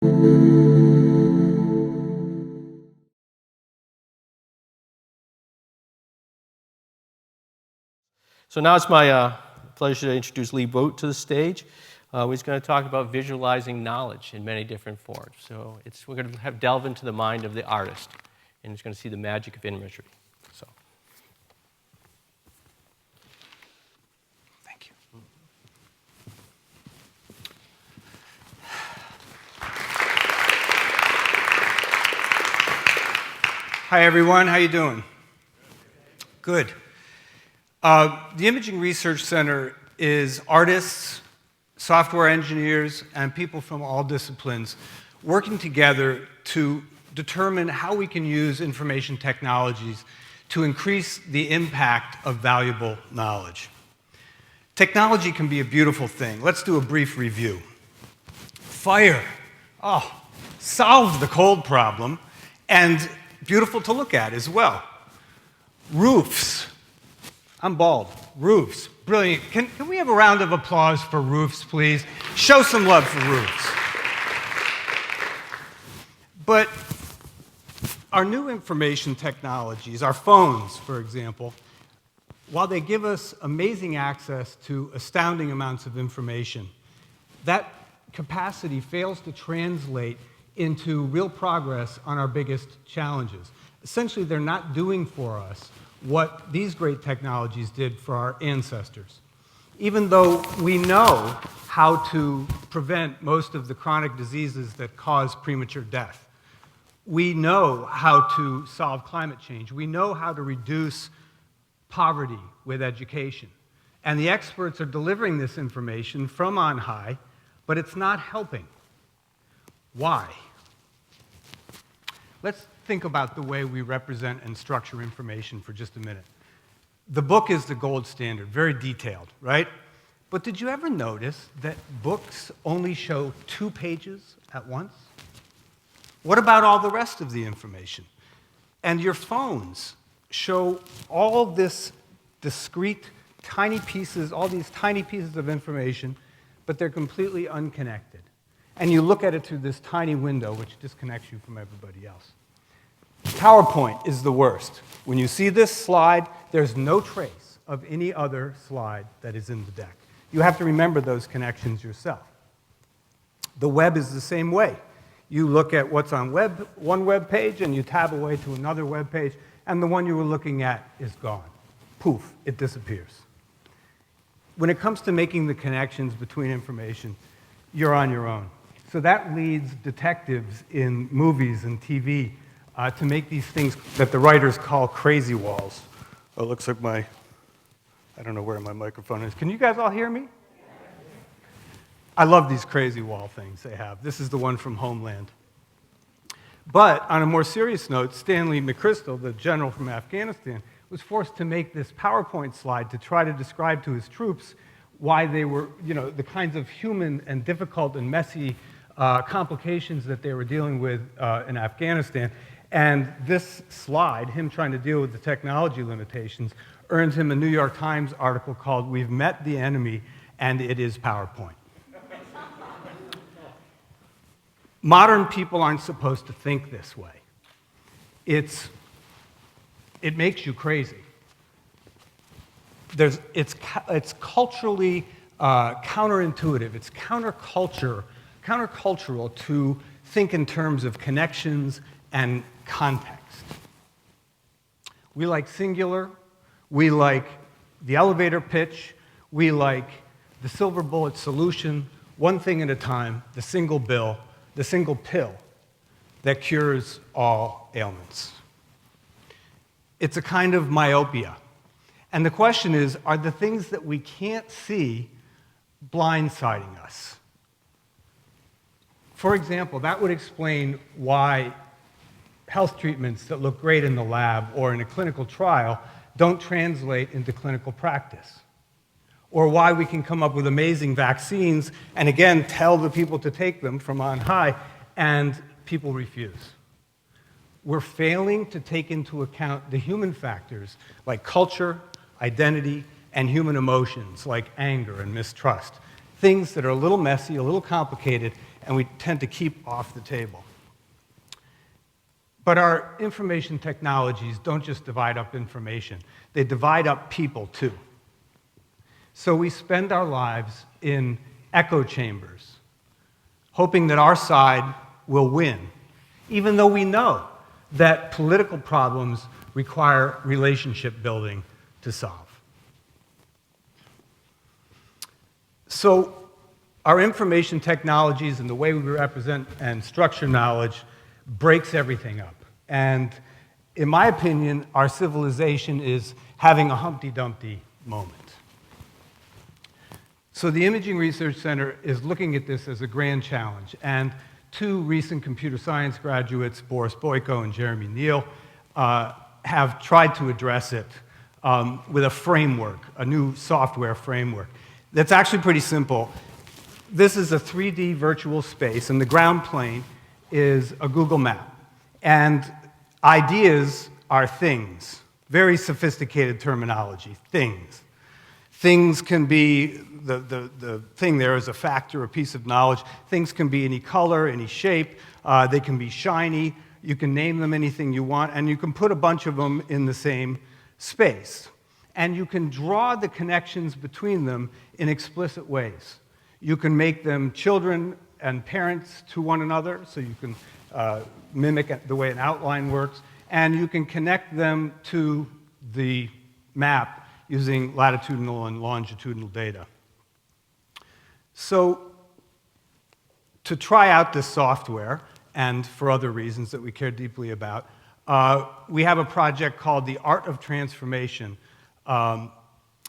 So now it's my pleasure to introduce Lee Boot to the stage. He's going to talk about visualizing knowledge in many different forms. So we're going to delve into the mind of the artist, and he's going to see the magic of imagery. So, thank you. Hi everyone, how you doing? Good. The Imaging Research Center is artists, software engineers, and people from all disciplines working together to determine how we can use information technologies to increase the impact of valuable knowledge. Technology can be a beautiful thing. Let's do a brief review. Fire. Solved the cold problem, and beautiful to look at as well. Roofs. I'm bald. Roofs. Brilliant. Can we have a round of applause for roofs, please? Show some love for roofs. But our new information technologies, our phones, for example, while they give us amazing access to astounding amounts of information, that capacity fails to translate into real progress on our biggest challenges. Essentially, they're not doing for us what these great technologies did for our ancestors. Even though we know how to prevent most of the chronic diseases that cause premature death, we know how to solve climate change, we know how to reduce poverty with education, and the experts are delivering this information from on high, but it's not helping. Why? Let's think about the way we represent and structure information for just a minute. The book is the gold standard, very detailed, right? But did you ever notice that books only show 2 pages at once? What about all the rest of the information? And your phones show all this discrete, tiny pieces, all these tiny pieces of information, but they're completely unconnected. And you look at it through this tiny window, which disconnects you from everybody else. PowerPoint is the worst. When you see this slide, there's no trace of any other slide that is in the deck. You have to remember those connections yourself. The web is the same way. You look at what's on one web page, and you tab away to another web page, and the one you were looking at is gone. Poof, it disappears. When it comes to making the connections between information, you're on your own. So that leads detectives in movies and TV to make these things that the writers call crazy walls. Oh, it looks like I don't know where my microphone is. Can you guys all hear me? I love these crazy wall things they have. This is the one from Homeland. But on a more serious note, Stanley McChrystal, the general from Afghanistan, was forced to make this PowerPoint slide to try to describe to his troops why they were, the kinds of human and difficult and messy complications that they were dealing with in Afghanistan. And this slide, him trying to deal with the technology limitations, earned him a New York Times article called "We've Met the Enemy, and It Is PowerPoint." Modern people aren't supposed to think this way. It makes you crazy. It's culturally counterintuitive. It's countercultural to think in terms of connections and context. We like singular. We like the elevator pitch. We like the silver bullet solution, one thing at a time, the single pill that cures all ailments. It's a kind of myopia. And the question is, are the things that we can't see blindsiding us? For example, that would explain why health treatments that look great in the lab or in a clinical trial don't translate into clinical practice. Or why we can come up with amazing vaccines and again tell the people to take them from on high and people refuse. We're failing to take into account the human factors like culture, identity, and human emotions like anger and mistrust. Things that are a little messy, a little complicated, and we tend to keep off the table. But our information technologies don't just divide up information, they divide up people too. So we spend our lives in echo chambers, hoping that our side will win, even though we know that political problems require relationship building to solve. So our information technologies and the way we represent and structure knowledge breaks everything up. And in my opinion, our civilization is having a Humpty Dumpty moment. So the Imaging Research Center is looking at this as a grand challenge, and two recent computer science graduates, Boris Boyko and Jeremy Neal, have tried to address it with a framework, a new software framework. That's actually pretty simple. This is a 3D virtual space, and the ground plane is a Google map. And ideas are things, very sophisticated terminology, things. Things can be, the thing there is a fact or a piece of knowledge. Things can be any color, any shape. They can be shiny. You can name them anything you want, and you can put a bunch of them in the same space. And you can draw the connections between them in explicit ways. You can make them children and parents to one another, so you can mimic the way an outline works, and you can connect them to the map using latitudinal and longitudinal data. So to try out this software, and for other reasons that we care deeply about, we have a project called The Art of Transformation. And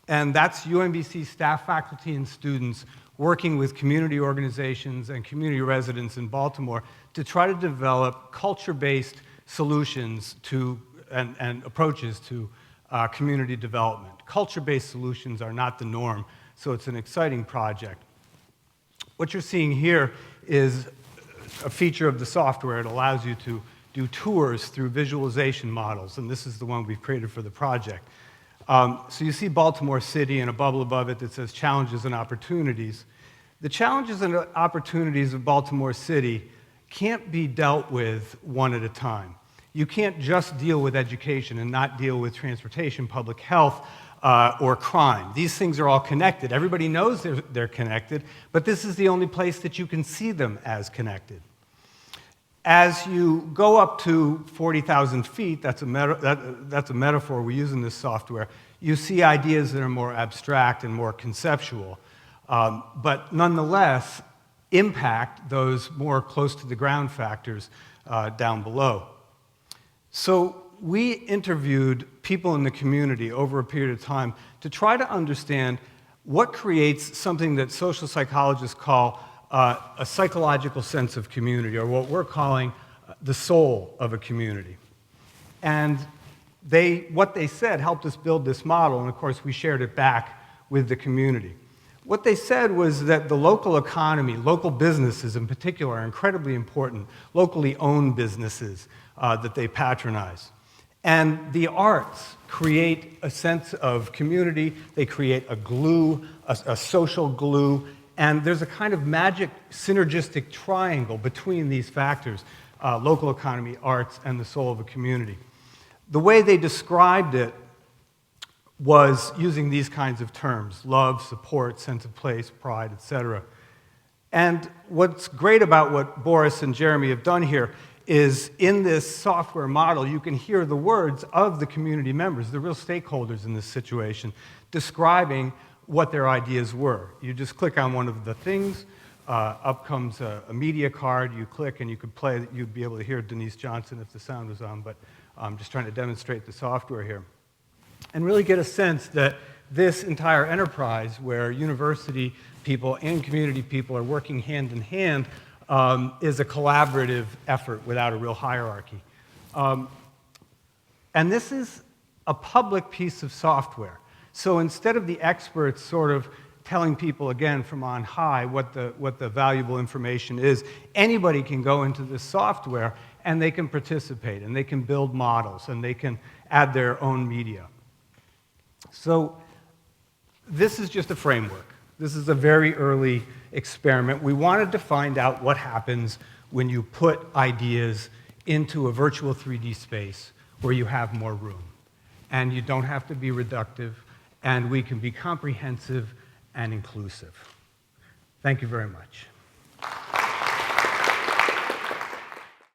that's UMBC staff, faculty, and students working with community organizations and community residents in Baltimore to try to develop culture-based solutions to, and approaches to community development. Culture-based solutions are not the norm, so it's an exciting project. What you're seeing here is a feature of the software. It allows you to do tours through visualization models, and this is the one we've created for the project. So you see Baltimore City and a bubble above it that says challenges and opportunities. The challenges and opportunities of Baltimore City can't be dealt with one at a time. You can't just deal with education and not deal with transportation, public health, or crime. These things are all connected. Everybody knows they're connected, but this is the only place that you can see them as connected. As you go up to 40,000 feet, that's a metaphor we use in this software, you see ideas that are more abstract and more conceptual, but nonetheless impact those more close to the ground factors down below. So we interviewed people in the community over a period of time to try to understand what creates something that social psychologists call a psychological sense of community, or what we're calling the soul of a community. And what they said helped us build this model, and of course we shared it back with the community. What they said was that the local economy, local businesses in particular, are incredibly important, locally owned businesses that they patronize. And the arts create a sense of community, they create a glue, a social glue, and there's a kind of magic synergistic triangle between these factors, local economy, arts, and the soul of a community. The way they described it was using these kinds of terms: love, support, sense of place, pride, etc. And what's great about what Boris and Jeremy have done here is in this software model, you can hear the words of the community members, the real stakeholders in this situation, describing what their ideas were. You just click on one of the things, up comes a media card, you click and you could play, you'd be able to hear Denise Johnson if the sound was on, but I'm just trying to demonstrate the software here. And really get a sense that this entire enterprise, where university people and community people are working hand in hand, is a collaborative effort without a real hierarchy. And this is a public piece of software. So instead of the experts sort of telling people, again, from on high what the valuable information is, anybody can go into this software and they can participate, and they can build models, and they can add their own media. So this is just a framework. This is a very early experiment. We wanted to find out what happens when you put ideas into a virtual 3D space where you have more room. And you don't have to be reductive, and we can be comprehensive and inclusive. Thank you very much.